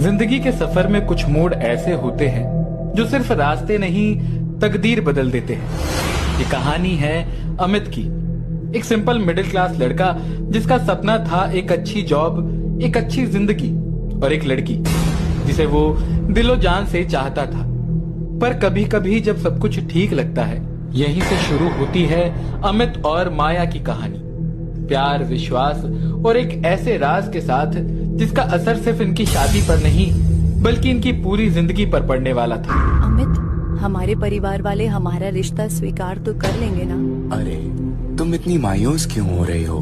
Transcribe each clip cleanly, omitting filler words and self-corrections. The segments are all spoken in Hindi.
जिंदगी के सफर में कुछ मोड़ ऐसे होते हैं जो सिर्फ रास्ते नहीं तकदीर बदल देते हैं। ये कहानी है अमित की, एक सिंपल मिडिल क्लास लड़का जिसका सपना था एक अच्छी जॉब, एक अच्छी जिंदगी और एक लड़की जिसे वो दिलो जान से चाहता था। पर कभी कभी जब सब कुछ ठीक लगता है, यहीं से शुरू होती है अमित और माया की कहानी। प्यार, विश्वास और एक ऐसे राज के साथ जिसका असर सिर्फ इनकी शादी पर नहीं बल्कि इनकी पूरी जिंदगी पर पड़ने वाला था। अमित, हमारे परिवार वाले हमारा रिश्ता स्वीकार तो कर लेंगे ना? अरे तुम इतनी मायूस क्यों हो रही हो?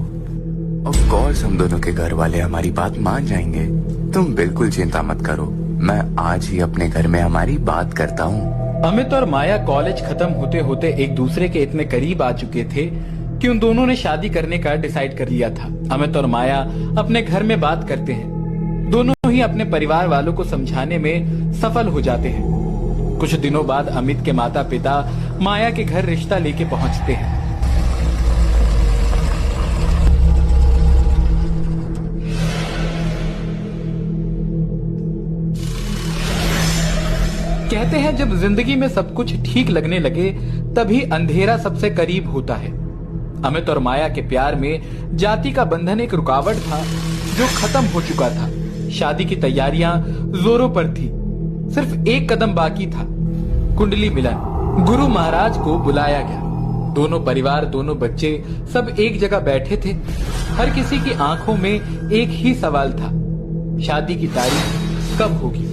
ऑफ कोर्स हम दोनों के घर वाले हमारी बात मान जाएंगे। तुम बिल्कुल चिंता मत करो, मैं आज ही अपने घर में हमारी बात करता हूँ। अमित और माया कॉलेज खत्म होते होते एक दूसरे के इतने करीब आ चुके थे कि उन दोनों ने शादी करने का डिसाइड कर लिया था। अमित और माया अपने घर में बात करते हैं, दोनों ही अपने परिवार वालों को समझाने में सफल हो जाते हैं। कुछ दिनों बाद अमित के माता पिता माया के घर रिश्ता लेके पहुंचते हैं। कहते हैं जब जिंदगी में सब कुछ ठीक लगने लगे तभी अंधेरा सबसे करीब होता है। अमित और माया के प्यार में जाति का बंधन एक रुकावट था जो खत्म हो चुका था। शादी की तैयारियां जोरों पर थी, सिर्फ एक कदम बाकी था, कुंडली मिलन। गुरु महाराज को बुलाया गया। दोनों परिवार, दोनों बच्चे सब एक जगह बैठे थे। हर किसी की आंखों में एक ही सवाल था, शादी की तारीख कब होगी।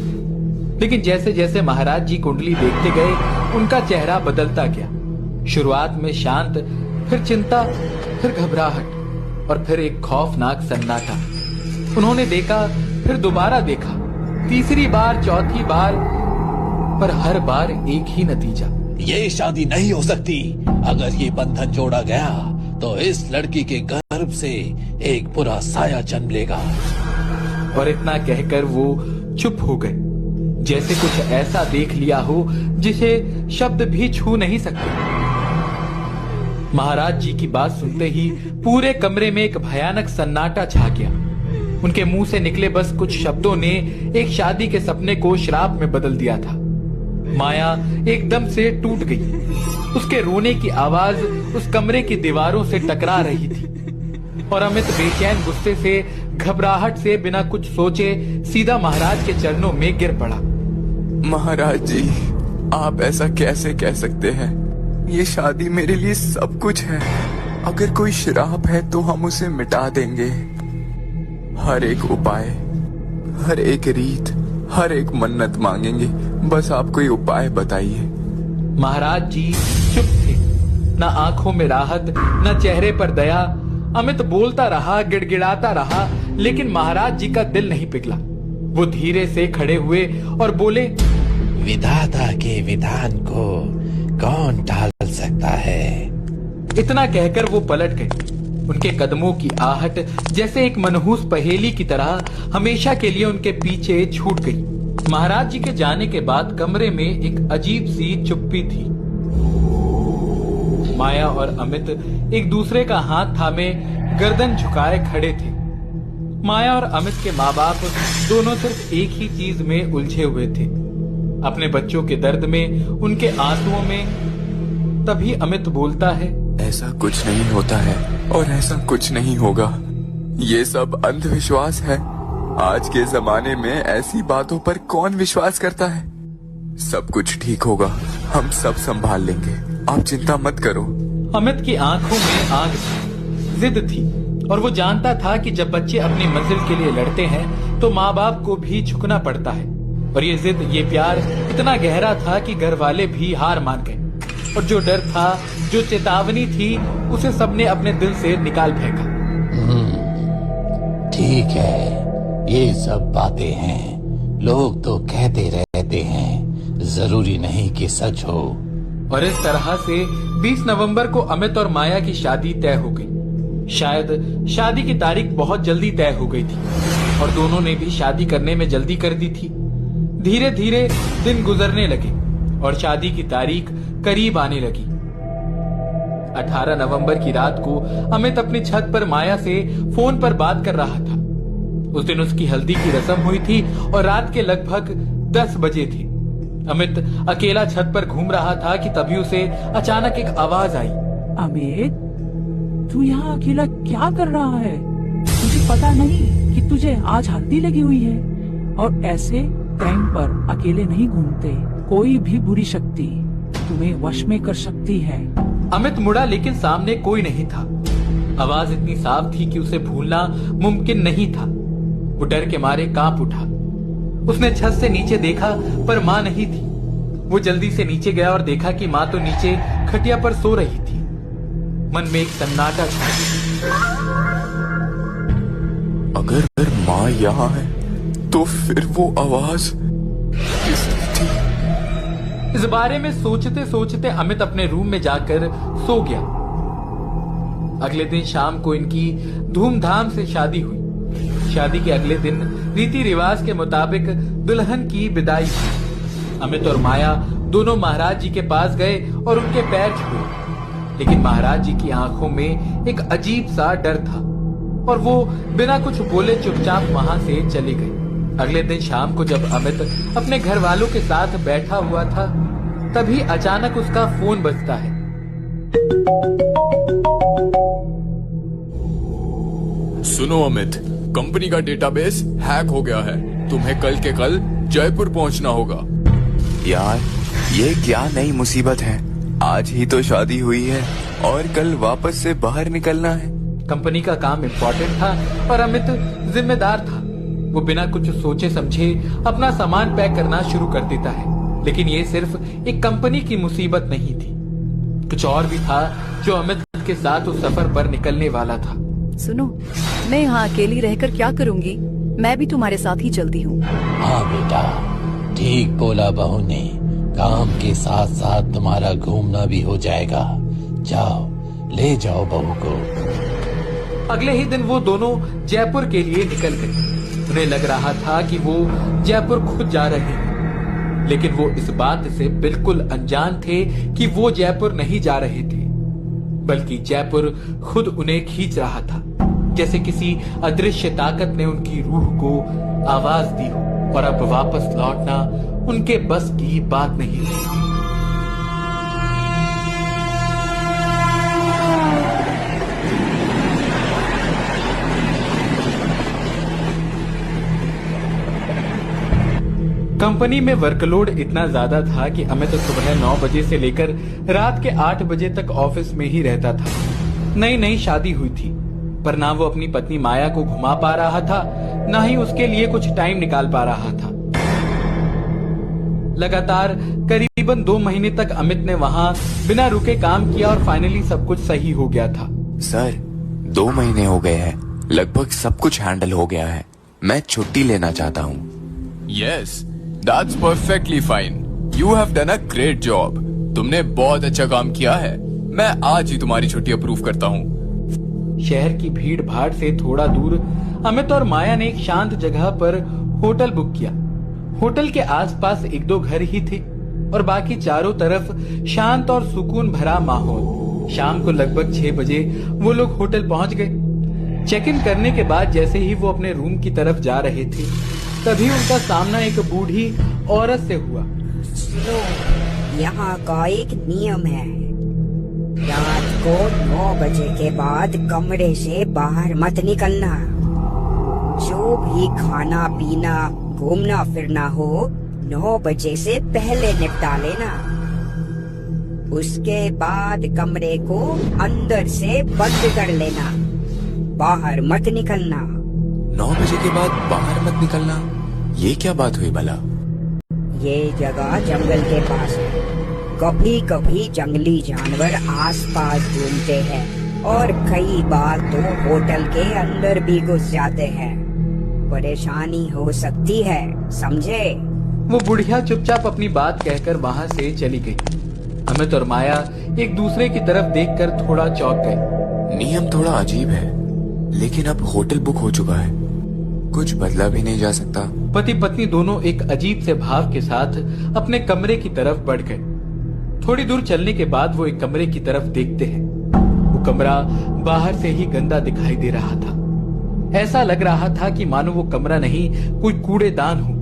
लेकिन जैसे जैसे महाराज जी कुंडली देखते गए उनका चेहरा बदलता गया। शुरुआत में शांत, फिर चिंता, फिर घबराहट और फिर एक खौफनाक सन्नाटा। उन्होंने देखा, फिर दोबारा देखा, तीसरी बार, चौथी बार, पर हर बार एक ही नतीजा। ये शादी नहीं हो सकती। अगर ये बंधन जोड़ा गया तो इस लड़की के गर्भ से एक बुरा साया जन्म लेगा। और इतना कहकर वो चुप हो गए, जैसे कुछ ऐसा देख लिया हो जिसे शब्द भी छू नहीं सकते। महाराज जी की बात सुनते ही पूरे कमरे में एक भयानक सन्नाटा छा गया। उनके मुंह से निकले बस कुछ शब्दों ने एक शादी के सपने को श्राप में बदल दिया था। माया एकदम से टूट गई। उसके रोने की आवाज उस कमरे की दीवारों से टकरा रही थी और अमित बेचैन गुस्से से, घबराहट से, बिना कुछ सोचे सीधा महाराज के चरणों में गिर पड़ा। महाराज जी, आप ऐसा कैसे कह सकते हैं? ये शादी मेरे लिए सब कुछ है। अगर कोई श्राप है तो हम उसे मिटा देंगे। हर एक उपाय, हर एक रीत, हर एक मन्नत मांगेंगे। बस आप कोई उपाय बताइए। महाराज जी चुप थे, ना आंखों में राहत, ना चेहरे पर दया। अमित बोलता रहा, गिड़गिड़ाता रहा, लेकिन महाराज जी का दिल नहीं पिघला। वो धीरे से खड़े हुए और बोले, विधाता के विधान को कौन टाल सकता है? इतना कहकर वो पलट गए। उनके कदमों की आहट जैसे एक मनहूस पहेली की तरह हमेशा के लिए उनके पीछे छूट गई। महाराज जी के जाने के बाद कमरे में एक अजीब सी चुप्पी थी। माया और अमित एक दूसरे का हाथ थामे गर्दन झुकाए खड़े थे। माया और अमित के माँ बाप दोनों सिर्फ एक ही चीज में उलझे हुए थे, अपने बच्चों के दर्द में, उनके आंसुओं में। तभी अमित बोलता है, ऐसा कुछ नहीं होता है और ऐसा कुछ नहीं होगा। ये सब अंधविश्वास है। आज के जमाने में ऐसी बातों पर कौन विश्वास करता है? सब कुछ ठीक होगा, हम सब संभाल लेंगे, आप चिंता मत करो। अमित की आंखों में आग थी, जिद थी, और वो जानता था कि जब बच्चे अपनी मंजिल के लिए लड़ते हैं तो माँ बाप को भी झुकना पड़ता है। और ये जिद, ये प्यार इतना गहरा था कि घर वाले भी हार मान गए। और जो डर था, जो चेतावनी थी, उसे सबने अपने दिल से निकाल फेंका। ठीक है, ये सब बातें हैं, लोग तो कहते रहते हैं, जरूरी नहीं कि सच हो। और इस तरह से 20 नवंबर को अमित और माया की शादी तय हो गई। शायद शादी की तारीख बहुत जल्दी तय हो गई थी और दोनों ने भी शादी करने में जल्दी कर दी थी। धीरे धीरे दिन गुजरने लगे और शादी की तारीख करीब आने लगी। 18 नवंबर की रात को अमित अपनी छत पर माया से फोन पर बात कर रहा था। उस दिन उसकी हल्दी की रस्म हुई थी और रात के लगभग 10 बजे थी। अमित अकेला छत पर घूम रहा था कि तभी उसे अचानक एक आवाज आई। अमित, तू यहाँ अकेला क्या कर रहा है? तुझे पता नहीं कि तुझे आज हल्दी लगी हुई है? और ऐसे टाइम पर अकेले नहीं घूमते। कोई भी बुरी शक्ति तुम्हें वश में कर सकती है। अमित मुड़ा लेकिन सामने कोई नहीं था। आवाज इतनी साफ थी कि उसे भूलना मुमकिन नहीं था। वो डर के मारे कांप उठा। उसने छत से नीचे देखा पर माँ नहीं थी। वो जल्दी से नीचे गया और देखा कि माँ तो नीचे खटिया पर सो रही थी। मन में एक सन्नाटा छा गया। अगर माँ यहाँ है तो फिर वो आवाज किसकी थी? इस बारे में सोचते सोचते अमित अपने रूम में जाकर सो गया। अगले दिन शाम को इनकी धूमधाम से शादी हुई। शादी के अगले दिन रीति रिवाज के मुताबिक दुल्हन की विदाई हुई। अमित और माया दोनों महाराज जी के पास गए और उनके पैर छुए, लेकिन महाराज जी की आंखों में एक अजीब सा डर था और वो बिना कुछ बोले चुपचाप वहां से चले गए। अगले दिन शाम को जब अमित अपने घर वालों के साथ बैठा हुआ था, तभी अचानक उसका फोन बजता है। सुनो अमित, कंपनी का डेटाबेस हैक हो गया है। तुम्हें कल के कल जयपुर पहुंचना होगा। यार, ये क्या नई मुसीबत है? आज ही तो शादी हुई है और कल वापस से बाहर निकलना है। कंपनी का काम इम्पोर्टेंट था और अमित जिम्मेदार था। वो बिना कुछ सोचे समझे अपना सामान पैक करना शुरू कर देता है। लेकिन ये सिर्फ एक कंपनी की मुसीबत नहीं थी, कुछ और भी था जो अमित के साथ उस सफर पर निकलने वाला था। सुनो, मैं यहाँ अकेली रहकर क्या करूँगी? मैं भी तुम्हारे साथ ही चलती हूँ। हाँ बेटा, ठीक बोला बहू ने। काम के साथ साथ तुम्हारा घूमना भी हो जाएगा। जाओ, ले जाओ बहू को। अगले ही दिन वो दोनों जयपुर के लिए निकल गए। उन्हें लग रहा था कि वो जयपुर खुद जा रहे हैं, लेकिन वो इस बात से बिल्कुल अनजान थे कि वो जयपुर नहीं जा रहे थे, बल्कि जयपुर खुद उन्हें खींच रहा था। जैसे किसी अदृश्य ताकत ने उनकी रूह को आवाज दी हो और अब वापस लौटना उनके बस की बात नहीं थी। कंपनी में वर्कलोड इतना ज्यादा था कि अमित तो सुबह 9 बजे से लेकर रात के 8 बजे तक ऑफिस में ही रहता था। नई नई शादी हुई थी, पर ना वो अपनी पत्नी माया को घुमा पा रहा था, ना ही उसके लिए कुछ टाइम निकाल पा रहा था। लगातार करीबन 2 महीने तक अमित ने वहां बिना रुके काम किया और फाइनली सब कुछ सही हो गया था। सर, 2 महीने हो गए हैं, लगभग सब कुछ हैंडल हो गया है। मैं छुट्टी लेना चाहता हूँ। Yes, that's perfectly fine. You have done a great job. तुमने बहुत अच्छा काम किया है। मैं आज ही तुम्हारी छुट्टी अप्रूव करता हूँ। शहर की भीड़ भाड़ से थोड़ा दूर अमित और माया ने एक शांत जगह पर होटल बुक किया। होटल के आसपास 1-2 घर ही थे और बाकी चारों तरफ शांत और सुकून भरा माहौल। शाम को लगभग 6 बजे वो लोग होटल पहुंच गए। चेक इन करने के बाद जैसे ही वो अपने रूम की तरफ जा रहे थे, तभी उनका सामना एक बूढ़ी औरत से हुआ। सुनो, यहाँ का एक नियम है, रात को 9 बजे के बाद कमरे से बाहर मत निकलना। जो भी खाना पीना घूमना फिरना हो 9 बजे से पहले निपटा लेना। उसके बाद कमरे को अंदर से बंद कर लेना, बाहर मत निकलना। 9 बजे के बाद बाहर मत निकलना, ये क्या बात हुई भला? ये जगह जंगल के पास है। कभी कभी जंगली जानवर आसपास घूमते हैं और कई बार तो होटल के अंदर भी घुस जाते हैं। परेशानी हो सकती है, समझे? वो बुढ़िया चुपचाप अपनी बात कहकर वहां से चली गई। अमित और माया एक दूसरे की तरफ देखकर थोड़ा चौंक गए। नियम थोड़ा अजीब है, लेकिन अब होटल बुक हो चुका है, कुछ बदला भी नहीं जा सकता। पति पत्नी दोनों एक अजीब से भाव के साथ अपने कमरे की तरफ बढ़ गए। थोड़ी दूर चलने के बाद वो एक कमरे की तरफ देखते हैं। वो कमरा बाहर से ही गंदा दिखाई दे रहा था। ऐसा लग रहा था कि मानो वो कमरा नहीं कोई कूड़ेदान हो।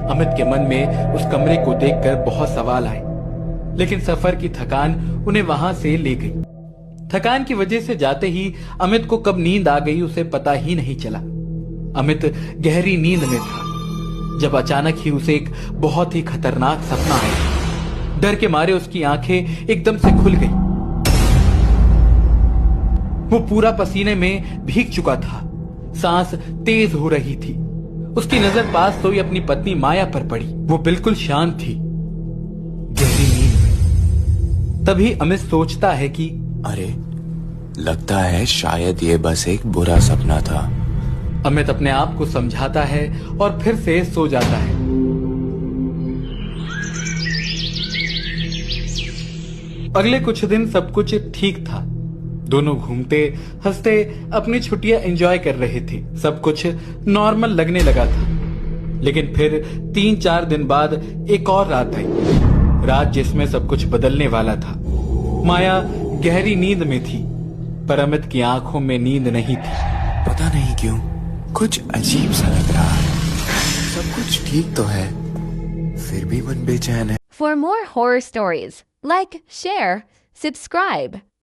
अमित के मन में उस कमरे को देखकर बहुत सवाल आए, लेकिन सफर की थकान उन्हें वहां से ले गई। थकान की वजह से जाते ही अमित को कब नींद आ गई उसे पता ही नहीं चला। अमित गहरी नींद में था जब अचानक ही उसे एक बहुत ही खतरनाक सपना आया। डर के मारे उसकी आंखें एकदम से खुल गई। वो पूरा पसीने में भीग चुका था, सांस तेज हो रही थी। उसकी नजर पास सोई अपनी पत्नी माया पर पड़ी। वो बिल्कुल शांत थी, गहरी नींद में। तभी अमित सोचता है कि अरे, लगता है शायद ये बस एक बुरा सपना था। अमित अपने आप को समझाता है और फिर से सो जाता है। अगले कुछ दिन सब कुछ ठीक था। दोनों घूमते हंसते अपनी छुट्टियां एंजॉय कर रहे थे। सब कुछ नॉर्मल लगने लगा था। लेकिन फिर 3-4 दिन बाद एक और रात आई, रात जिसमें सब कुछ बदलने वाला था। माया गहरी नींद में थी, पर अमित की आंखों में नींद नहीं थी। पता नहीं क्यों कुछ अजीब सा लग रहा है। सब कुछ ठीक तो है, फिर भी मन बेचैन है। For more horror stories, like, share, subscribe.